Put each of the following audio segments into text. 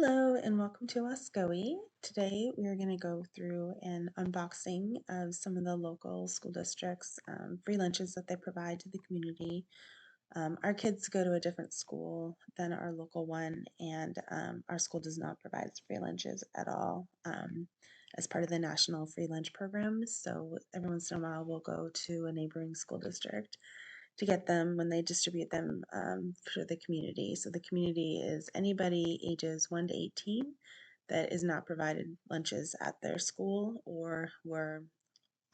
Hello and welcome to Wascoe. Today we are going to go through an unboxing of some of the local school districts' free lunches that they provide to the community. Our kids go to a different school than our local one, and our school does not provide free lunches at all as part of the National Free Lunch Program. So every once in a while we'll go to a neighboring school district to get them when they distribute them for the community. So the community is anybody ages 1 to 18 that is not provided lunches at their school, or who are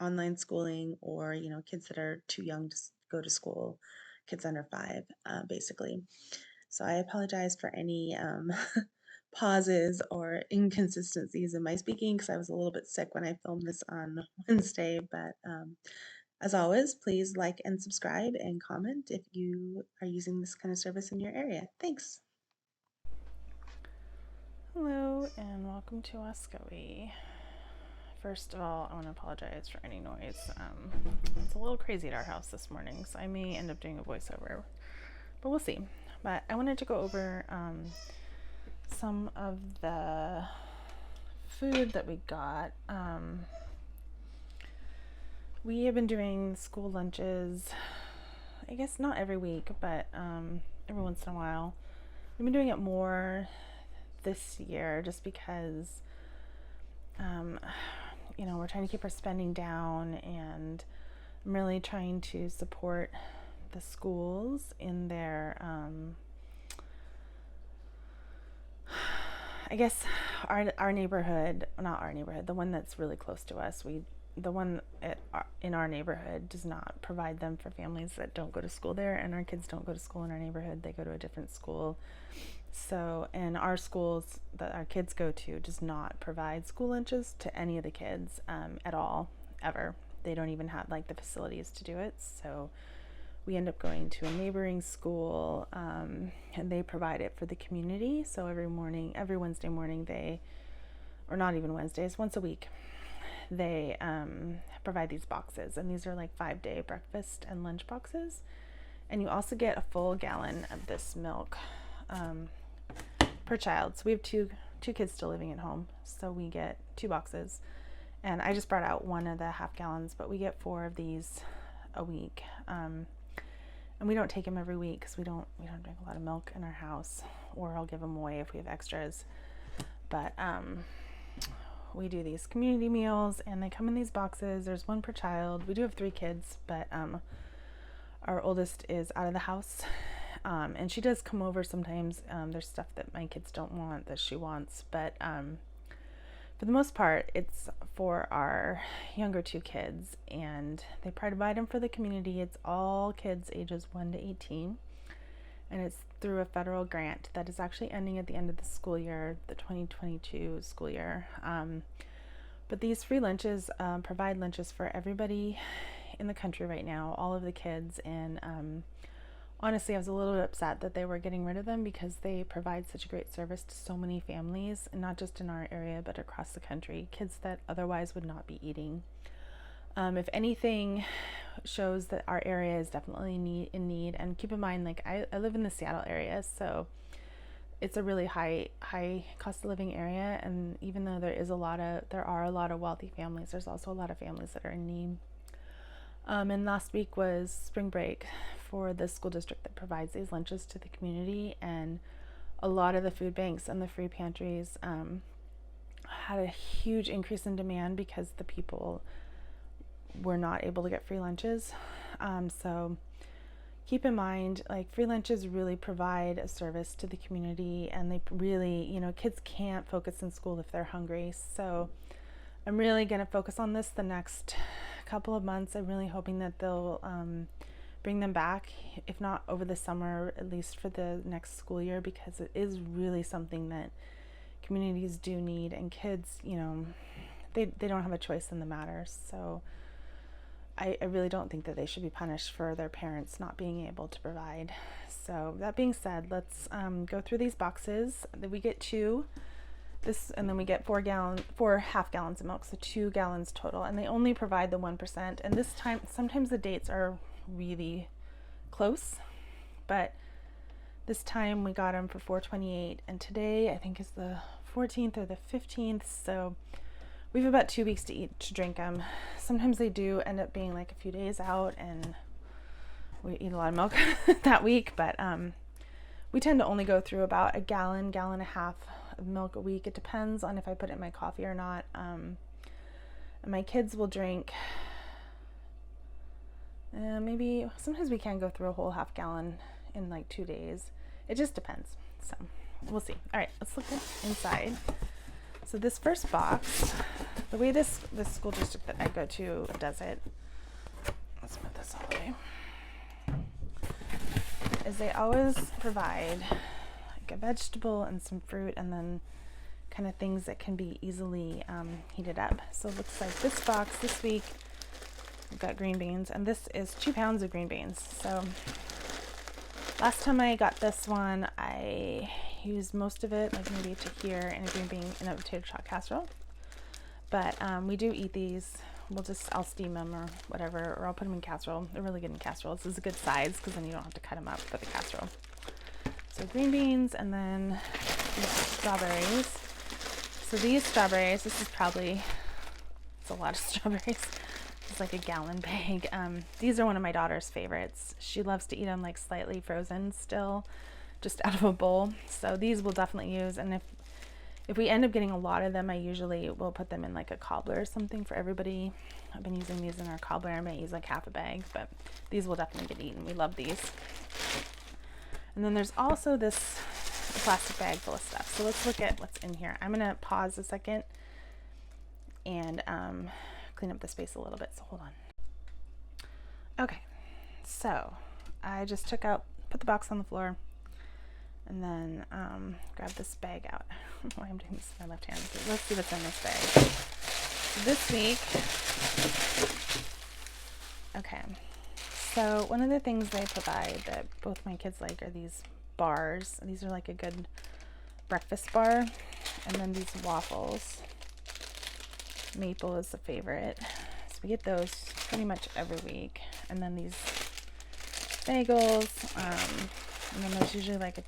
online schooling, or kids that are too young to go to school, kids under 5, basically. So I apologize for any pauses or inconsistencies in my speaking because I was a little bit sick when I filmed this on Wednesday, but as always, please like and subscribe and comment if you are using this kind of service in your area. Thanks. Hello and welcome to Wascoe. First of all, I want to apologize for any noise. It's a little crazy at our house this morning, so I may end up doing a voiceover, but we'll see. But I wanted to go over some of the food that we got. We have been doing school lunches, I guess not every week, but every once in a while. We've been doing it more this year just because we're trying to keep our spending down, and I'm really trying to support the schools in their I guess our neighborhood, not our neighborhood, the one that's really close to us, the one in our neighborhood does not provide them for families that don't go to school there, and our kids don't go to school in our neighborhood. They go to a different school. So, and our schools that our kids go to does not provide school lunches to any of the kids at all, ever. They don't even have the facilities to do it. So we end up going to a neighboring school, and they provide it for the community. So every Wednesday morning, or not even Wednesdays, once a week, they provide these boxes, and these are 5-day breakfast and lunch boxes. And you also get a full gallon of this milk per child. So we have two kids still living at home, so we get 2 boxes, and I just brought out one of the half gallons, but we get 4 of these a week. And we don't take them every week because we don't drink a lot of milk in our house, or I'll give them away if we have extras. But we do these community meals, and they come in these boxes. There's 1 per child. We do have 3 kids, but our oldest is out of the house, and she does come over sometimes. There's stuff that my kids don't want that she wants, but for the most part, it's for our younger 2 kids, and they provide them for the community. It's all kids ages 1 to 18, and it's through a federal grant that is actually ending at the end of the school year, the 2022 school year. But these free lunches provide lunches for everybody in the country right now, all of the kids, and honestly, I was a little bit upset that they were getting rid of them because they provide such a great service to so many families, and not just in our area, but across the country, kids that otherwise would not be eating. If anything shows that our area is definitely in need, and keep in mind, I live in the Seattle area, so it's a really high cost of living area, and even though there are a lot of wealthy families, there's also a lot of families that are in need. And last week was spring break for the school district that provides these lunches to the community, and a lot of the food banks and the free pantries had a huge increase in demand because the people were not able to get free lunches. So keep in mind, free lunches really provide a service to the community, and they really, kids can't focus in school if they're hungry. So I'm really going to focus on this the next couple of months. I'm really hoping that they'll bring them back, if not over the summer, at least for the next school year, because it is really something that communities do need, and kids, they don't have a choice in the matter. So I really don't think that they should be punished for their parents not being able to provide. So that being said, let's go through these boxes. We get 2. And then we get 4 half gallons of milk, so 2 gallons total, and they only provide the 1%. And this time, sometimes the dates are really close, but This time we got them for $4.28, and today I think is the 14th or the 15th, so we have about 2 weeks to drink them. Sometimes they do end up being like a few days out, and we eat a lot of milk that week, but we tend to only go through about a gallon and a half of milk a week. It depends on if I put it in my coffee or not. And my kids will drink maybe, sometimes we can go through a whole half gallon in like 2 days. It just depends. So we'll see. All right, let's look inside. So this first box, the way this school district that I go to does it, let's move this all the way, is they always provide like a vegetable and some fruit, and then kind of things that can be easily heated up. So it looks like this box this week, we've got green beans, and this is 2 pounds of green beans. So last time I got this one, I used most of it, like maybe to here, in a green bean in a potato chopped casserole. But we do eat these. I'll steam them or whatever, or I'll put them in casserole. They're really good in casserole. This is a good size because then you don't have to cut them up for the casserole. So green beans, and then these strawberries. So these strawberries, this is probably, it's a lot of strawberries. It's like a gallon bag. These are one of my daughter's favorites. She loves to eat them like slightly frozen still, just out of a bowl. So these we'll definitely use, and if we end up getting a lot of them, I usually will put them in like a cobbler or something for everybody. I've been using these in our cobbler. I might use like half a bag, but these will definitely get eaten. We love these. And then there's also this plastic bag full of stuff. So let's look at what's in here. I'm going to pause a second and clean up the space a little bit. So hold on. Okay. So I just put the box on the floor, and then grab this bag out. I don't know why I'm doing this with my left hand. Let's see what's in this bag. This week, okay, so one of the things they provide that both my kids like are these bars. These are like a good breakfast bar. And then these waffles. Maple is a favorite. So we get those pretty much every week. And then these bagels. And then there's usually like a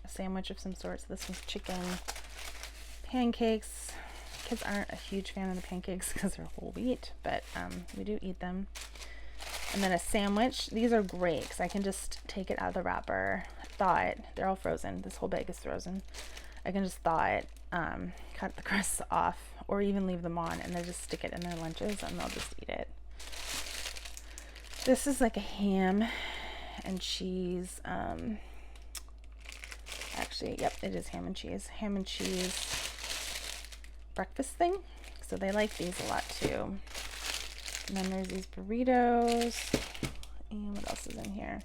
sandwich of some sort. So this one's chicken. Pancakes. Kids aren't a huge fan of the pancakes because they're whole wheat, but we do eat them. And then a sandwich. These are great because I can just take it out of the wrapper, thaw it. They're all frozen. This whole bag is frozen. I can just thaw it, cut the crusts off, or even leave them on, and then just stick it in their lunches and they'll just eat it. This is like a ham and cheese. Actually, yep, it is ham and cheese. Ham and cheese breakfast thing. So they like these a lot too. And then there's these burritos. And what else is in here?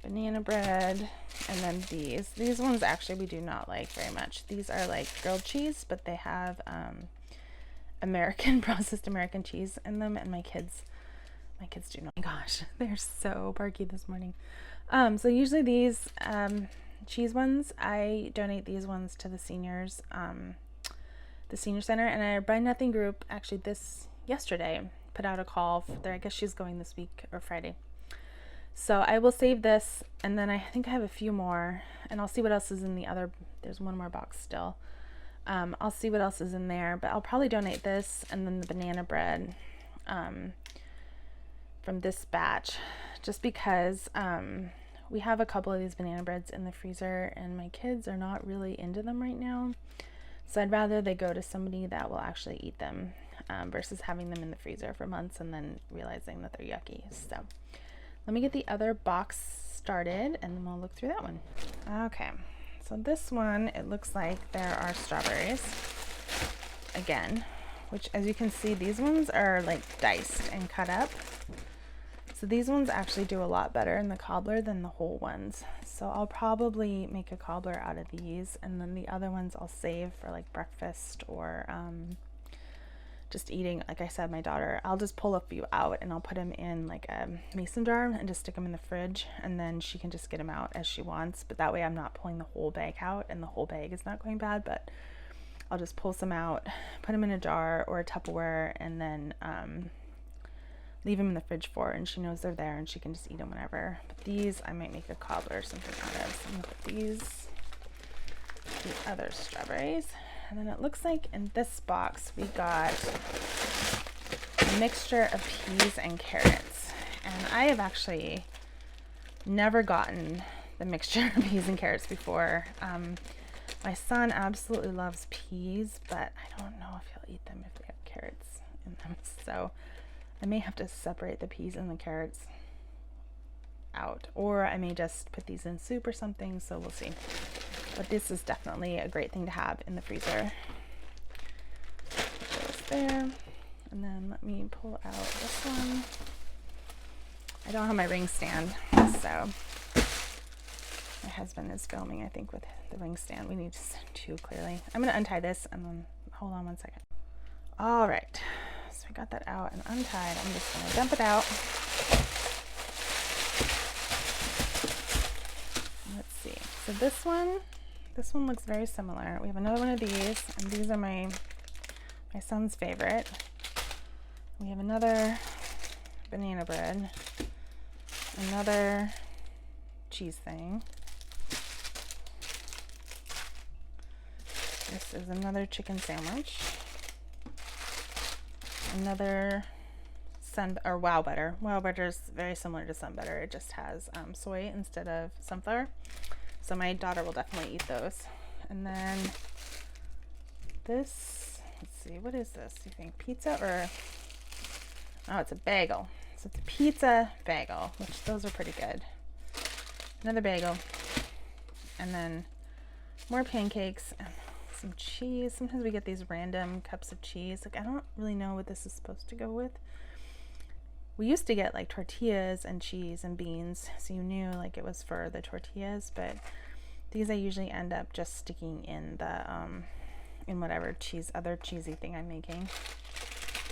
Banana bread. And then these ones actually we do not like very much. These are like grilled cheese, but they have processed American cheese in them, and my kids do not. Oh my gosh, they're so barky this morning. So usually these cheese ones, I donate these ones to the seniors, the senior center, and our Buy Nothing group actually yesterday put out a call for there. I guess she's going this week or Friday. So I will save this, and then I think I have a few more, and I'll see what else is in the other. There's one more box still. I'll see what else is in there, but I'll probably donate this and then the banana bread from this batch, just because we have a couple of these banana breads in the freezer, and my kids are not really into them right now. So I'd rather they go to somebody that will actually eat them versus having them in the freezer for months and then realizing that they're yucky. So let me get the other box started, and then we'll look through that one. Okay, so this one, it looks like there are strawberries again, which, as you can see, these ones are like diced and cut up. So these ones actually do a lot better in the cobbler than the whole ones. So I'll probably make a cobbler out of these, and then the other ones I'll save for like breakfast or just eating. Like I said, my daughter, I'll just pull a few out and I'll put them in like a mason jar and just stick them in the fridge, and then she can just get them out as she wants. But that way I'm not pulling the whole bag out, and the whole bag is not going bad. But I'll just pull some out, put them in a jar or a Tupperware, and then leave them in the fridge for, and she knows they're there and she can just eat them whenever. But these I might make a cobbler or something out of. So I'm gonna put the other strawberries. And then it looks like in this box we got a mixture of peas and carrots. And I have actually never gotten the mixture of peas and carrots before. My son absolutely loves peas, but I don't know if he'll eat them if they have carrots in them. So I may have to separate the peas and the carrots out, or I may just put these in soup or something, so we'll see. But this is definitely a great thing to have in the freezer. Put those there, and then let me pull out this one. I don't have my ring stand, so my husband is filming, I think, with the ring stand. We need two, clearly. I'm going to untie this, and then hold on one second. All right, so I got that out and untied. I'm just going to dump it out. Let's see. So this one looks very similar. We have another one of these, and these are my son's favorite. We have another banana bread, another cheese thing. This is another chicken sandwich. Another Wow Butter. Wow Butter is very similar to Sun Butter. It just has soy instead of sunflower. So my daughter will definitely eat those. And then this, let's see, what is this? You think pizza or, oh, it's a bagel. So it's a pizza bagel, which those are pretty good. Another bagel. And then more pancakes and some cheese. Sometimes we get these random cups of cheese. Like, I don't really know what this is supposed to go with. We used to get like tortillas and cheese and beans, so you knew like it was for the tortillas, but these I usually end up just sticking in the in whatever other cheesy thing I'm making.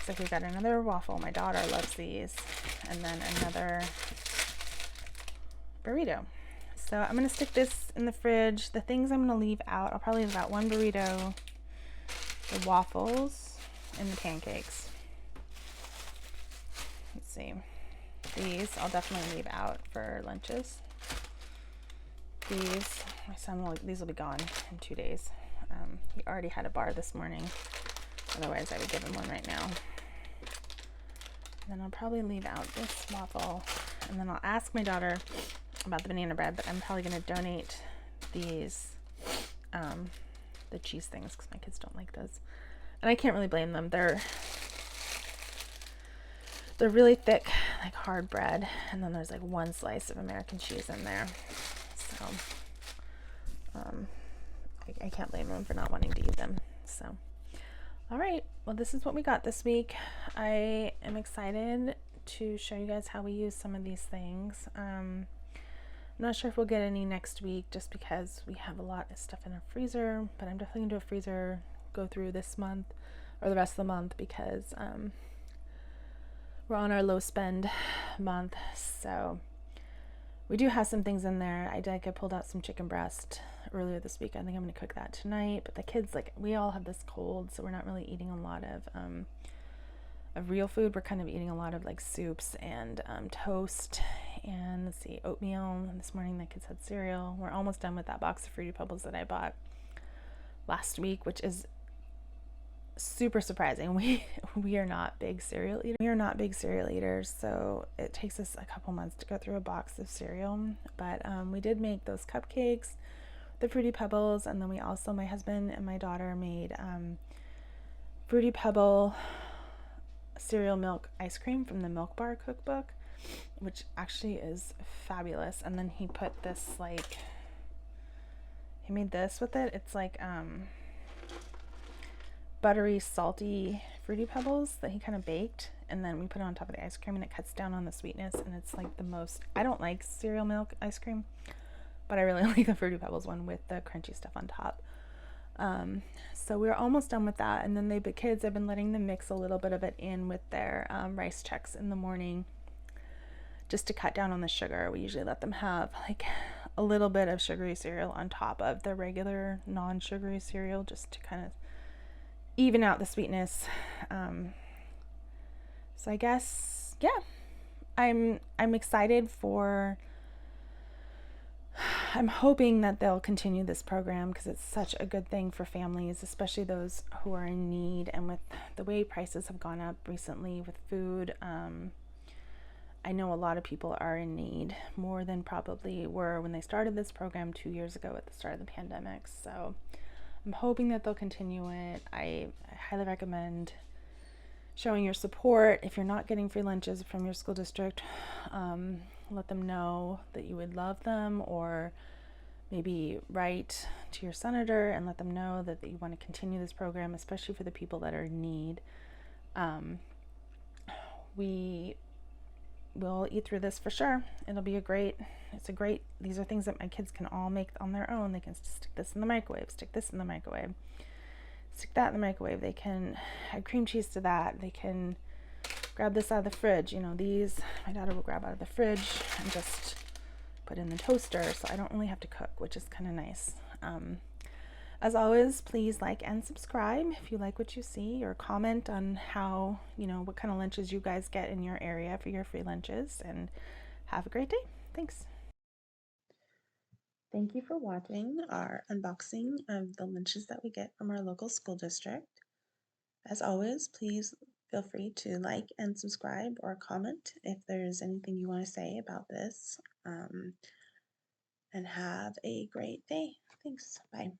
So we got another waffle. My daughter loves these, and then another burrito. So I'm gonna stick this in the fridge. The things I'm gonna leave out, I'll probably leave out one burrito, the waffles, and the pancakes. Let's see. These I'll definitely leave out for lunches. These, these will be gone in 2 days. He already had a bar this morning. Otherwise I would give him one right now. And then I'll probably leave out this waffle. And then I'll ask my daughter about the banana bread, but I'm probably going to donate these, the cheese things, because my kids don't like those. And I can't really blame them. They're really thick, like hard bread, and then there's like one slice of American cheese in there. So I can't blame them for not wanting to eat them. So, all right, well, this is what we got this week. I am excited to show you guys how we use some of these things. I'm not sure if we'll get any next week just because we have a lot of stuff in our freezer, but I'm definitely gonna do a freezer go through this month or the rest of the month because we're on our low spend month. So we do have some things in there. I pulled out some chicken breast earlier this week. I think I'm gonna cook that tonight, but the kids, like, we all have this cold, so we're not really eating a lot of real food. We're kind of eating a lot of like soups and toast and, let's see, oatmeal. And this morning the kids had cereal. We're almost done with that box of Fruity Pebbles that I bought last week, which is super surprising. We are not big cereal eaters. We are not big cereal eaters, so it takes us a couple months to go through a box of cereal. But we did make those cupcakes, the Fruity Pebbles, and then we also, my husband and my daughter made Fruity Pebble cereal milk ice cream from the Milk Bar cookbook, which actually is fabulous. And then he put this, like, he made this with it. It's like buttery, salty Fruity Pebbles that he kind of baked, and then we put it on top of the ice cream, and it cuts down on the sweetness, and it's like the most, I don't like cereal milk ice cream, but I really like the Fruity Pebbles one with the crunchy stuff on top. So we're almost done with that, and then the kids, I've been letting them mix a little bit of it in with their Rice Chex in the morning just to cut down on the sugar. We usually let them have like a little bit of sugary cereal on top of the regular non-sugary cereal just to kind of even out the sweetness. So I guess yeah, I'm excited for. I'm hoping that they'll continue this program because it's such a good thing for families, especially those who are in need. And with the way prices have gone up recently with food, I know a lot of people are in need more than probably were when they started this program 2 years ago at the start of the pandemic. So I'm hoping that they'll continue it. I highly recommend showing your support. If you're not getting free lunches from your school district, let them know that you would love them, or maybe write to your senator and let them know that you want to continue this program, especially for the people that are in need. We will eat through this for sure. These are things that my kids can all make on their own. They can stick this in the microwave, stick this in the microwave, stick that in the microwave. They can add cream cheese to that. They can grab this out of the fridge. My daughter will grab out of the fridge and just put in the toaster, so I don't really have to cook, which is kind of nice. As always, please like and subscribe if you like what you see, or comment on what kind of lunches you guys get in your area for your free lunches, and have a great day. Thanks. Thank you for watching our unboxing of the lunches that we get from our local school district. As always, please feel free to like and subscribe or comment if there's anything you want to say about this. And have a great day. Thanks. Bye.